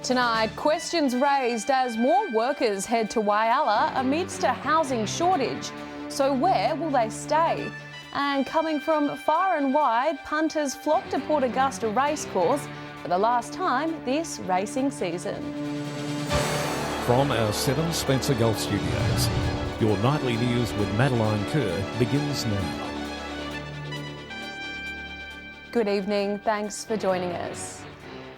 Tonight, questions raised as more workers head to Whyalla amidst a housing shortage. So where will they stay? And coming from far and wide, punters flock to Port Augusta racecourse for the last time this racing season. From our 7 Spencer Golf Studios, your nightly news with Madeline Kerr begins now. Good evening, thanks for joining us.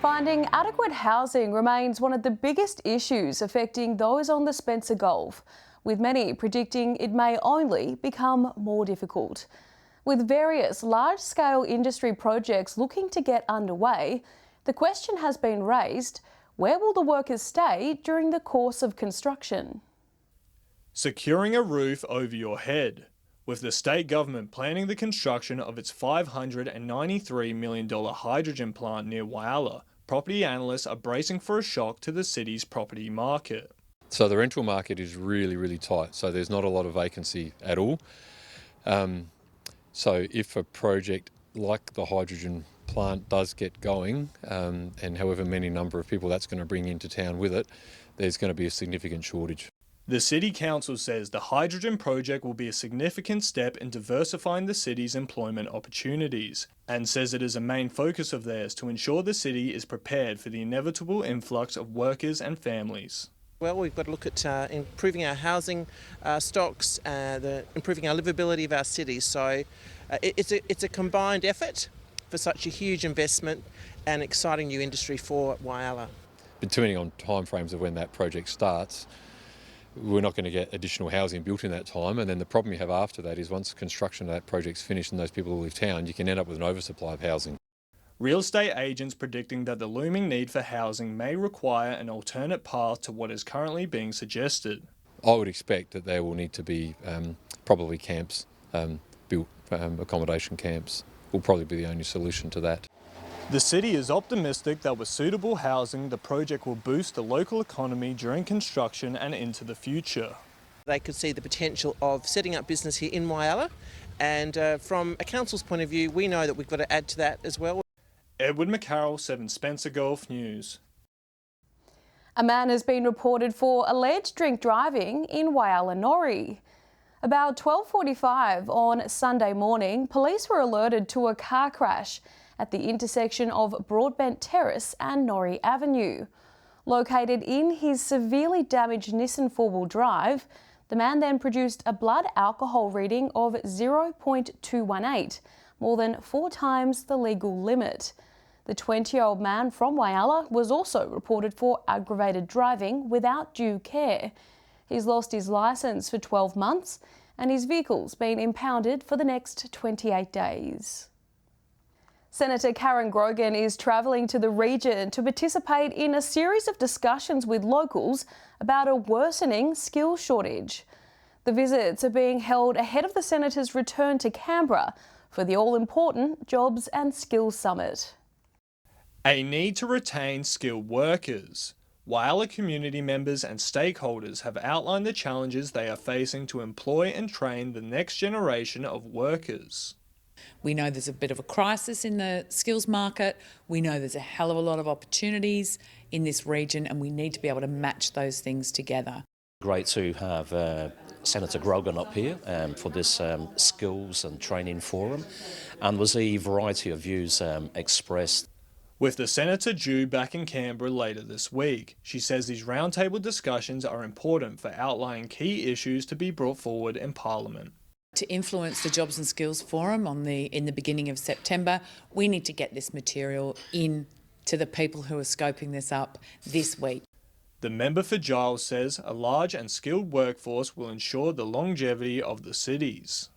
Finding adequate housing remains one of the biggest issues affecting those on the Spencer Gulf, with many predicting it may only become more difficult. With various large-scale industry projects looking to get underway, the question has been raised, where will the workers stay during the course of construction? Securing a roof over your head. With the state government planning the construction of its $593 million hydrogen plant near Whyalla, property analysts are bracing for a shock to the city's property market. So the rental market is really tight, so there's not a lot of vacancy at all. So if a project like the hydrogen plant does get going, and however many number of people that's going to bring into town with it, there's going to be a significant shortage. The City Council says the hydrogen project will be a significant step in diversifying the city's employment opportunities, and says it is a main focus of theirs to ensure the city is prepared for the inevitable influx of workers and families. Well, we've got to look at improving our housing stocks, improving our livability of our city. So it's a combined effort for such a huge investment and exciting new industry for Whyalla. Depending on timeframes of when that project starts, we're not going to get additional housing built in that time, and then the problem you have after that is once construction of that project's finished and those people leave town, you can end up with an oversupply of housing. Real estate agents predicting that the looming need for housing may require an alternate path to what is currently being suggested. I would expect that there will need to be probably camps built, accommodation camps will probably be the only solution to that. The city is optimistic that with suitable housing, the project will boost the local economy during construction and into the future. They could see the potential of setting up business here in Whyalla, and from a council's point of view, we know that we've got to add to that as well. Edward McCarroll, 7 Spencer Golf News. A man has been reported for alleged drink driving in Whyalla Norrie. About 12:45 on Sunday morning, police were alerted to a car crash at the intersection of Broadbent Terrace and Norrie Avenue. Located in his severely damaged Nissan 4-wheel drive, the man then produced a blood alcohol reading of 0.218, more than 4 times the legal limit. The 20-year-old man from Whyalla was also reported for aggravated driving without due care. He's lost his licence for 12 months and his vehicle's been impounded for the next 28 days. Senator Karen Grogan is travelling to the region to participate in a series of discussions with locals about a worsening skills shortage. The visits are being held ahead of the Senator's return to Canberra for the all-important Jobs and Skills Summit. A need to retain skilled workers. Whyalla community members and stakeholders have outlined the challenges they are facing to employ and train the next generation of workers. We know there's a bit of a crisis in the skills market. We know there's a hell of a lot of opportunities in this region, and we need to be able to match those things together. Great to have Senator Grogan up here for this skills and training forum, and there's a variety of views expressed. With the Senator due back in Canberra later this week, she says these roundtable discussions are important for outlining key issues to be brought forward in Parliament. To influence the Jobs and Skills Forum in the beginning of September, we need to get this material in to the people who are scoping this up this week. The member for Giles says a large and skilled workforce will ensure the longevity of the cities.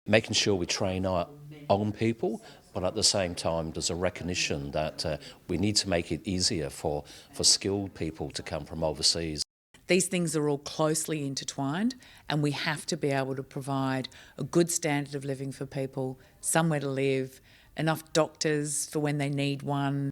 Making sure we train our own people, but at the same time there's a recognition that we need to make it easier for skilled people to come from overseas. These things are all closely intertwined, and we have to be able to provide a good standard of living for people, somewhere to live, enough doctors for when they need one.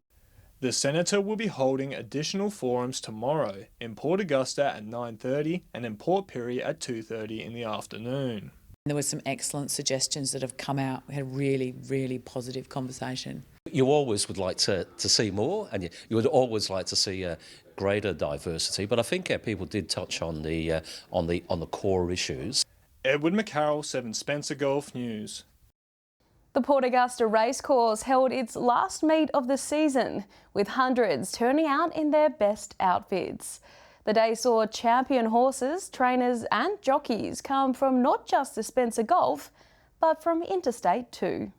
The Senator will be holding additional forums tomorrow in Port Augusta at 9:30 and in Port Pirie at 2:30 in the afternoon. There were some excellent suggestions that have come out. We had a really positive conversation. you always would like to see more, and you would always like to see greater diversity. But I think people did touch on the core issues. Edward McCarroll, 7 Spencer Golf News. The Port Augusta Racecourse held its last meet of the season, with hundreds turning out in their best outfits. The day saw champion horses, trainers and jockeys come from not just the Spencer Golf, but from interstate too.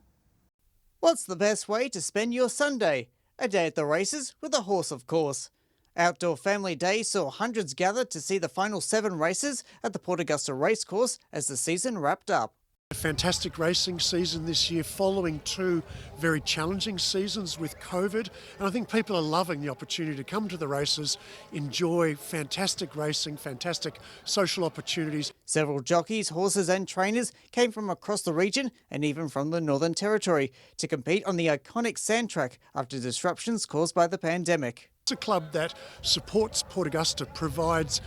What's the best way to spend your Sunday? A day at the races with a horse, of course. Outdoor Family Day saw hundreds gather to see the final 7 races at the Port Augusta Racecourse as the season wrapped up. A fantastic racing season this year following 2 very challenging seasons with COVID, and I think people are loving the opportunity to come to the races, enjoy fantastic racing, fantastic social opportunities. Several jockeys, horses and trainers came from across the region and even from the Northern Territory to compete on the iconic sand track after disruptions caused by the pandemic. It's a club that supports Port Augusta, provides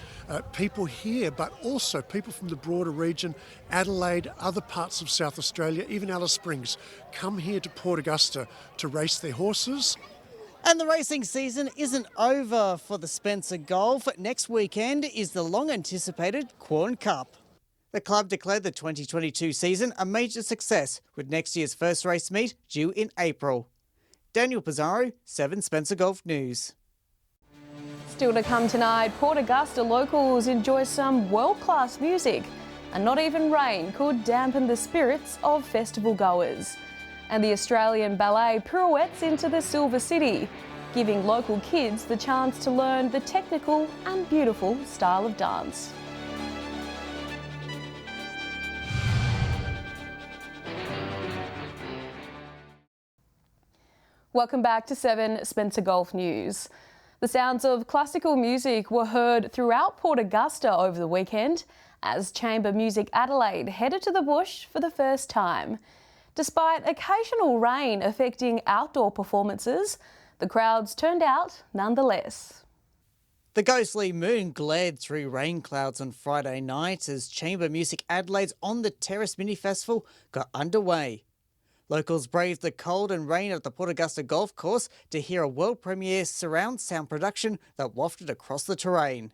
people here, but also people from the broader region, Adelaide, other parts of South Australia, even Alice Springs, come here to Port Augusta to race their horses. And the racing season isn't over for the Spencer Golf. Next weekend is the long-anticipated Quorn Cup. The club declared the 2022 season a major success, with next year's first race meet due in April. Daniel Pizarro, 7 Spencer Golf News. Still to come tonight, Port Augusta locals enjoy some world-class music, and not even rain could dampen the spirits of festival goers. And the Australian Ballet pirouettes into the Silver City, giving local kids the chance to learn the technical and beautiful style of dance. Welcome back to 7 Spencer Golf News. The sounds of classical music were heard throughout Port Augusta over the weekend as Chamber Music Adelaide headed to the bush for the first time. Despite occasional rain affecting outdoor performances, the crowds turned out nonetheless. The ghostly moon glared through rain clouds on Friday night as Chamber Music Adelaide's On the Terrace mini festival got underway. Locals braved the cold and rain at the Port Augusta Golf Course to hear a world premiere surround sound production that wafted across the terrain.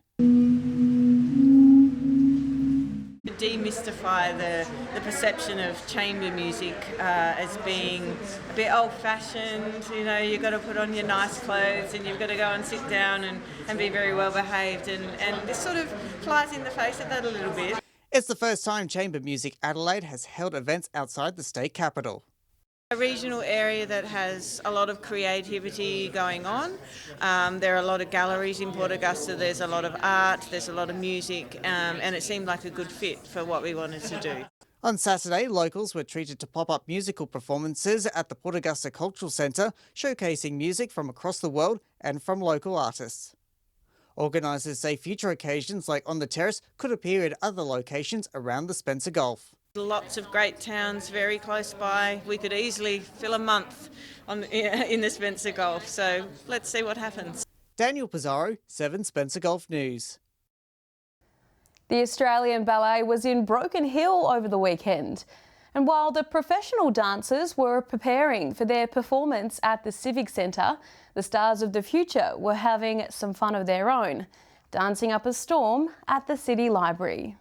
Demystify the perception of chamber music as being a bit old-fashioned. You know, you've got to put on your nice clothes and you've got to go and sit down and be very well behaved, and this sort of flies in the face of that a little bit. It's the first time Chamber Music Adelaide has held events outside the state capital. A regional area that has a lot of creativity going on. There are a lot of galleries in Port Augusta, there's a lot of art, there's a lot of music, and it seemed like a good fit for what we wanted to do. On Saturday, locals were treated to pop-up musical performances at the Port Augusta Cultural Centre, showcasing music from across the world and from local artists. Organisers say future occasions like On the Terrace could appear at other locations around the Spencer Golf. Lots of great towns very close by. We could easily fill a month in the Spencer Golf, so let's see what happens. Daniel Pizarro, 7 Spencer Golf News. The Australian Ballet was in Broken Hill over the weekend. And while the professional dancers were preparing for their performance at the Civic Centre, the stars of the future were having some fun of their own, dancing up a storm at the City Library.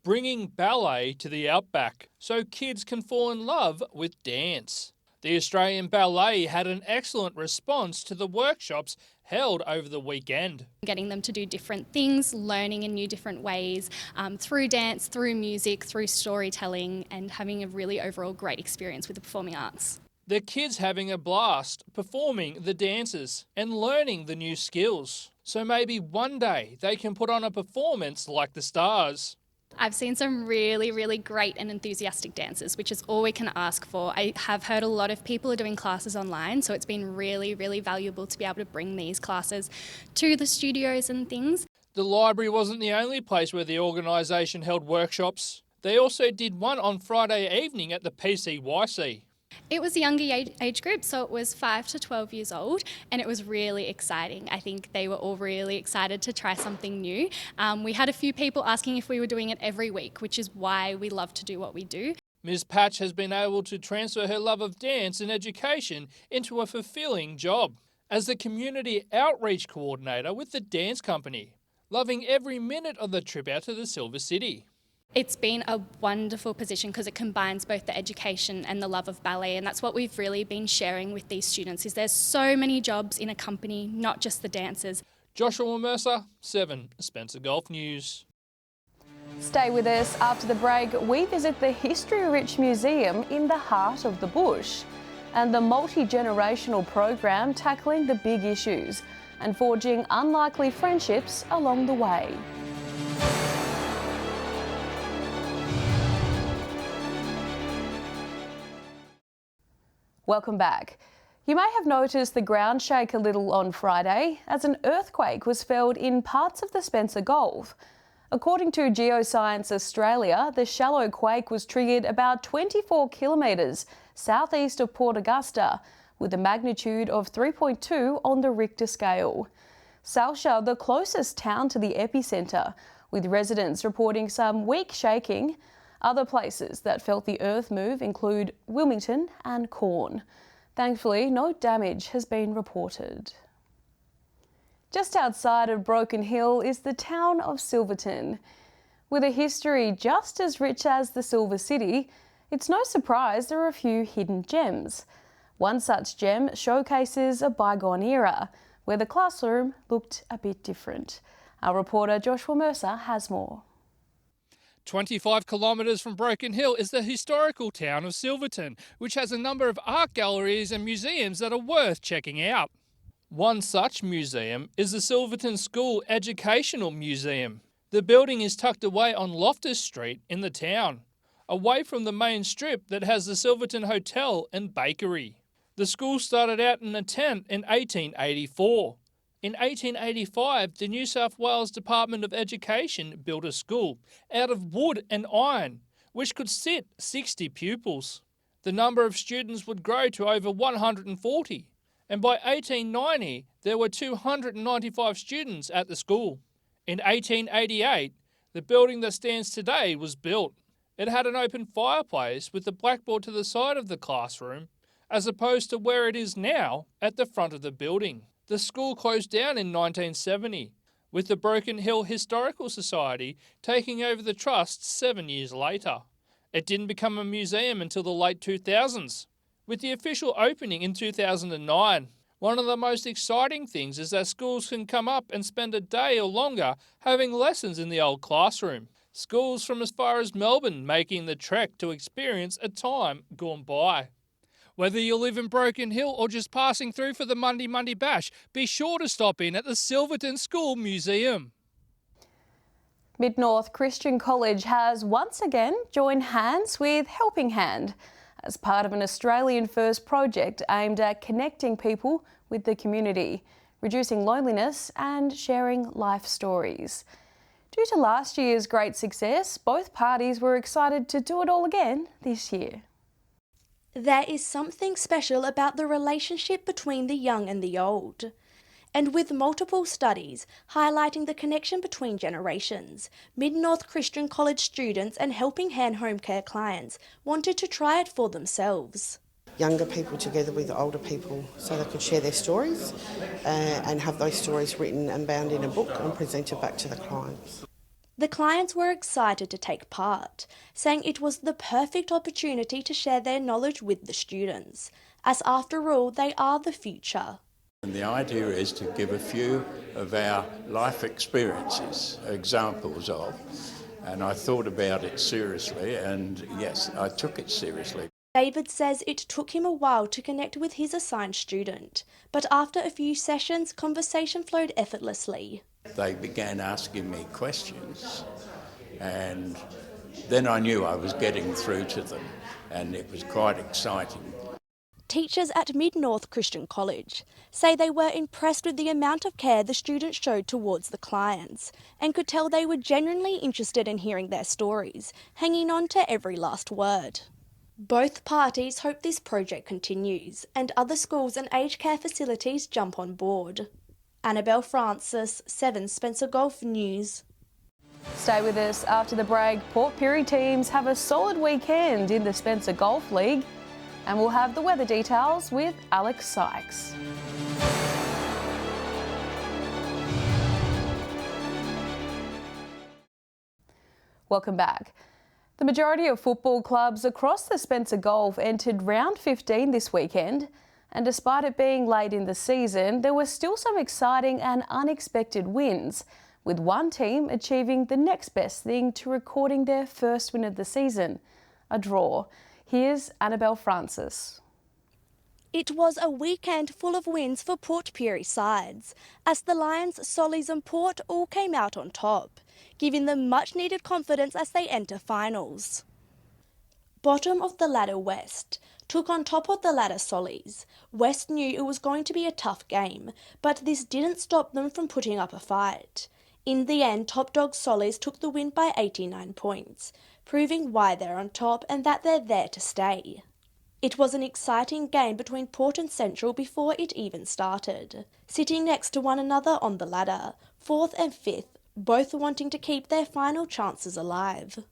Bringing ballet to the outback so kids can fall in love with dance. The Australian Ballet had an excellent response to the workshops held over the weekend. Getting them to do different things, learning in new different ways, through dance, through music, through storytelling, and having a really overall great experience with the performing arts. The kids having a blast performing the dances and learning the new skills. So maybe one day they can put on a performance like the stars. I've seen some really, really great and enthusiastic dancers, which is all we can ask for. I have heard a lot of people are doing classes online, so it's been really, really valuable to be able to bring these classes to the studios and things. The library wasn't the only place where the organisation held workshops. They also did one on Friday evening at the PCYC. It was a younger age group, so it was 5 to 12 years old, and it was really exciting. I think they were all really excited to try something new. We had a few people asking if we were doing it every week, which is why we love to do what we do. Ms. Patch has been able to transfer her love of dance and education into a fulfilling job as the community outreach coordinator with the dance company, loving every minute of the trip out to the Silver City. It's been a wonderful position because it combines both the education and the love of ballet, and that's what we've really been sharing with these students is there's so many jobs in a company, not just the dancers. Joshua Mercer, 7 Spencer Golf News. Stay with us. After the break, we visit the history-rich museum in the heart of the bush and the multi-generational program tackling the big issues and forging unlikely friendships along the way. Welcome back. You may have noticed the ground shake a little on Friday as an earthquake was felt in parts of the Spencer Gulf. According to Geoscience Australia, the shallow quake was triggered about 24 kilometres southeast of Port Augusta with a magnitude of 3.2 on the Richter scale. Salsha, the closest town to the epicentre, with residents reporting some weak shaking. Other places that felt the earth move include Wilmington and Corn. Thankfully, no damage has been reported. Just outside of Broken Hill is the town of Silverton. With a history just as rich as the Silver City, it's no surprise there are a few hidden gems. One such gem showcases a bygone era, where the classroom looked a bit different. Our reporter Joshua Mercer has more. 25 kilometres from Broken Hill is the historical town of Silverton, which has a number of art galleries and museums that are worth checking out. One such museum is the Silverton School Educational Museum. The building is tucked away on Loftus Street in the town, away from the main strip that has the Silverton Hotel and Bakery. The school started out in a tent in 1884. In 1885, the New South Wales Department of Education built a school out of wood and iron, which could sit 60 pupils. The number of students would grow to over 140, and by 1890, there were 295 students at the school. In 1888, the building that stands today was built. It had an open fireplace with the blackboard to the side of the classroom, as opposed to where it is now at the front of the building. The school closed down in 1970, with the Broken Hill Historical Society taking over the trust 7 years later. It didn't become a museum until the late 2000s, with the official opening in 2009. One of the most exciting things is that schools can come up and spend a day or longer having lessons in the old classroom. Schools from as far as Melbourne making the trek to experience a time gone by. Whether you live in Broken Hill or just passing through for the Monday Bash, be sure to stop in at the Silverton School Museum. Mid-North Christian College has once again joined hands with Helping Hand as part of an Australian First project aimed at connecting people with the community, reducing loneliness and sharing life stories. Due to last year's great success, both parties were excited to do it all again this year. There is something special about the relationship between the young and the old. And with multiple studies highlighting the connection between generations, Mid-North Christian College students and Helping Hand home care clients wanted to try it for themselves. Younger people together with older people so they could share their stories and have those stories written and bound in a book and presented back to the clients. The clients were excited to take part, saying it was the perfect opportunity to share their knowledge with the students, as after all, they are the future. And the idea is to give a few of our life experiences, examples of, and I thought about it seriously, and yes, I took it seriously. David says it took him a while to connect with his assigned student, but after a few sessions, conversation flowed effortlessly. They began asking me questions, and then I knew I was getting through to them, and it was quite exciting. Teachers at Mid-North Christian College say they were impressed with the amount of care the students showed towards the clients and could tell they were genuinely interested in hearing their stories, hanging on to every last word. Both parties hope this project continues and other schools and aged care facilities jump on board. Annabelle Francis, 7 Spencer Golf News. Stay with us after the break. Port Pirie teams have a solid weekend in the Spencer Golf League, and we'll have the weather details with Alex Sykes. Welcome back. The majority of football clubs across the Spencer Gulf entered round 15 this weekend, and despite it being late in the season, there were still some exciting and unexpected wins, with one team achieving the next best thing to recording their first win of the season, a draw. Here's Annabelle Francis. It was a weekend full of wins for Port Pirie sides, as the Lions, Sollies and Port all came out on top, giving them much needed confidence as they enter finals. Bottom of the ladder West took on top of the ladder Sollies. West knew it was going to be a tough game, but this didn't stop them from putting up a fight. In the end, top dog Sollies took the win by 89 points, proving why they're on top and that they're there to stay. It was an exciting game between Port and Central before it even started, sitting next to one another on the ladder, 4th and 5th, both wanting to keep their final chances alive.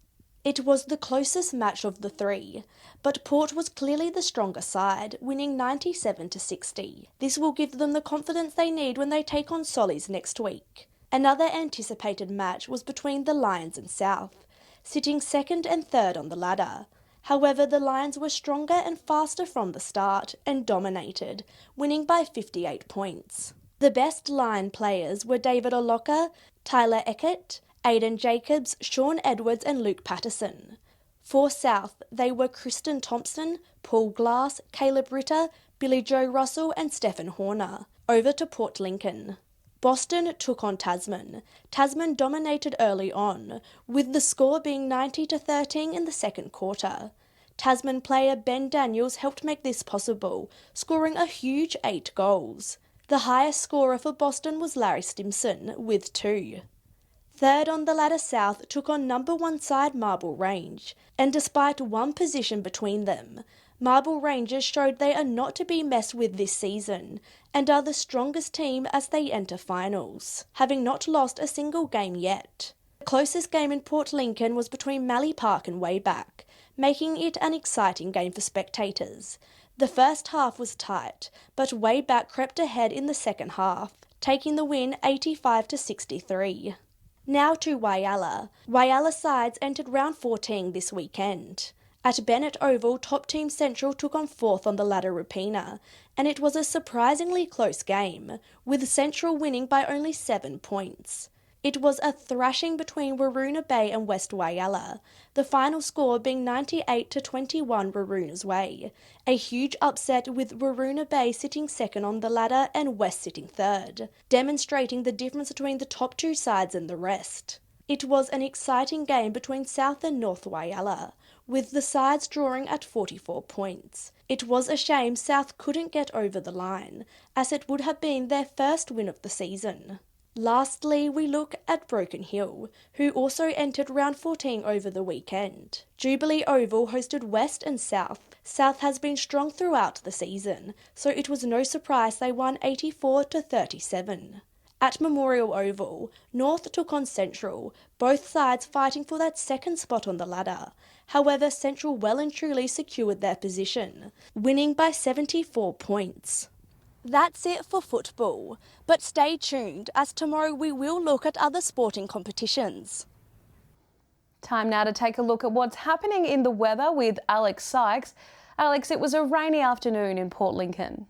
It was the closest match of the three, but Port was clearly the stronger side, winning 97-60. This will give them the confidence they need when they take on Sollies next week. Another anticipated match was between the Lions and South, sitting 2nd and 3rd on the ladder. However, the Lions were stronger and faster from the start and dominated, winning by 58 points. The best Lion players were David Oloka, Tyler Eckert, Aidan Jacobs, Sean Edwards and Luke Patterson. For South, they were Kristen Thompson, Paul Glass, Caleb Ritter, Billy Joe Russell and Stephen Horner. Over to Port Lincoln. Boston took on Tasman. Tasman dominated early on, with the score being 90-13 in the second quarter. Tasman player Ben Daniels helped make this possible, scoring a huge 8 goals. The highest scorer for Boston was Larry Stimson, with 2. Third on the ladder South took on number 1 side Marble Range, and despite one position between them, Marble Rangers showed they are not to be messed with this season and are the strongest team as they enter finals, having not lost a single game yet. The closest game in Port Lincoln was between Mallee Park and Wayback, making it an exciting game for spectators. The first half was tight, but Wayback crept ahead in the second half, taking the win 85-63. Now to Whyalla. Whyalla sides entered round 14 this weekend. At Bennett Oval, top team Central took on 4th on the ladder Rapina, and it was a surprisingly close game, with Central winning by only 7 points. It was a thrashing between Waroona Bay and West Whyalla, the final score being 98-21 Waroona's way, a huge upset with Waroona Bay sitting 2nd on the ladder and West sitting 3rd, demonstrating the difference between the top 2 sides and the rest. It was an exciting game between South and North Whyalla, with the sides drawing at 44 points. It was a shame South couldn't get over the line, as it would have been their first win of the season. Lastly, we look at Broken Hill, who also entered round 14 over the weekend. Jubilee Oval hosted West and South. South has been strong throughout the season, so it was no surprise they won 84-37. At Memorial Oval, North took on Central, both sides fighting for that second spot on the ladder. However, Central well and truly secured their position, winning by 74 points. That's it for football, but stay tuned as tomorrow we will look at other sporting competitions. Time now to take a look at what's happening in the weather with Alex Sykes. Alex, it was a rainy afternoon in Port Lincoln.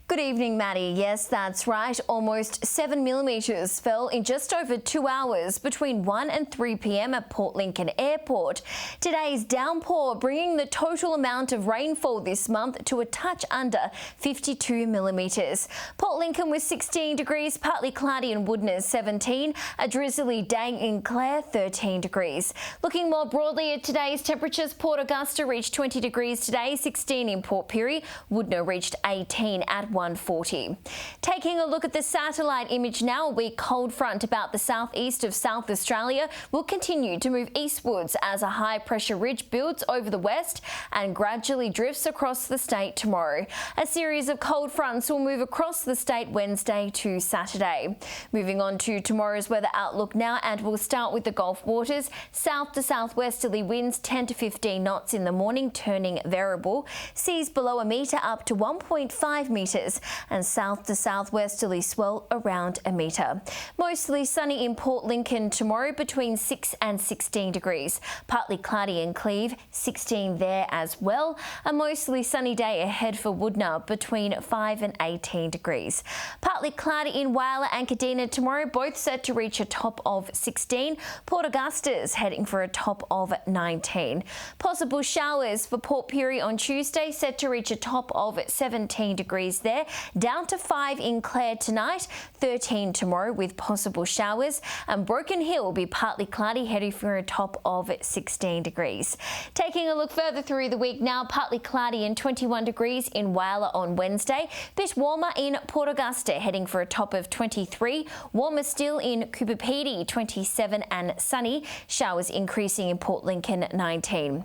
Good evening, Maddie. Yes, that's right. Almost 7 millimetres fell in just over 2 hours between 1 and 3 p.m. at Port Lincoln Airport. Today's downpour bringing the total amount of rainfall this month to a touch under 52 millimetres. Port Lincoln was 16 degrees, partly cloudy in Woodness 17, a drizzly day in Clare 13 degrees. Looking more broadly at today's temperatures, Port Augusta reached 20 degrees today, 16 in Port Pirie. Woodner reached 18 at 140. Taking a look at the satellite image now, a weak cold front about the southeast of South Australia will continue to move eastwards as a high pressure ridge builds over the west and gradually drifts across the state tomorrow. A series of cold fronts will move across the state Wednesday to Saturday. Moving on to tomorrow's weather outlook now, and we'll start with the Gulf waters. South to southwesterly winds 10 to 15 knots in the morning, turning variable. Seas below a metre up to 1.5 metres, and south to southwesterly swell around a metre. Mostly sunny in Port Lincoln tomorrow, between 6 and 16 degrees. Partly cloudy in Cleve, 16 there as well. A mostly sunny day ahead for Woodna, between 5 and 18 degrees. Partly cloudy in Whyalla and Kadina tomorrow, both set to reach a top of 16. Port Augusta's heading for a top of 19. Possible showers for Port Pirie on Tuesday, set to reach a top of 17 degrees there. Down to 5 in Clare tonight, 13 tomorrow with possible showers. And Broken Hill will be partly cloudy, heading for a top of 16 degrees. Taking a look further through the week now, partly cloudy and 21 degrees in Whyalla on Wednesday. Bit warmer in Port Augusta, heading for a top of 23. Warmer still in Cooper Pedy, 27, and sunny. Showers increasing in Port Lincoln, 19.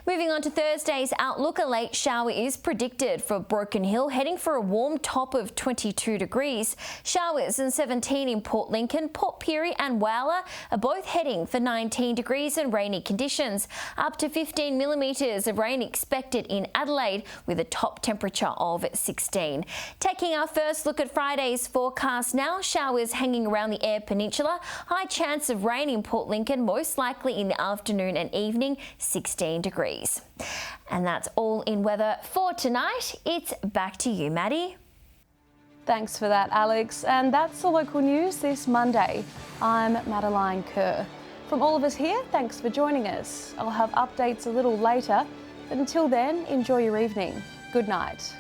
Moving on to Thursday's outlook, a late shower is predicted for Broken Hill, heading for a warm top of 22 degrees. Showers and 17 in Port Lincoln. Port Pirie and Whyalla are both heading for 19 degrees and rainy conditions. Up to 15 millimetres of rain expected in Adelaide, with a top temperature of 16. Taking our first look at Friday's forecast now, showers hanging around the Eyre Peninsula. High chance of rain in Port Lincoln, most likely in the afternoon and evening, 16 degrees. And that's all in weather for tonight. It's back to you, Maddie. Thanks for that, Alex. And that's the local news this Monday. I'm Madeline Kerr. From all of us here, thanks for joining us. I'll have updates a little later, but until then, enjoy your evening. Good night.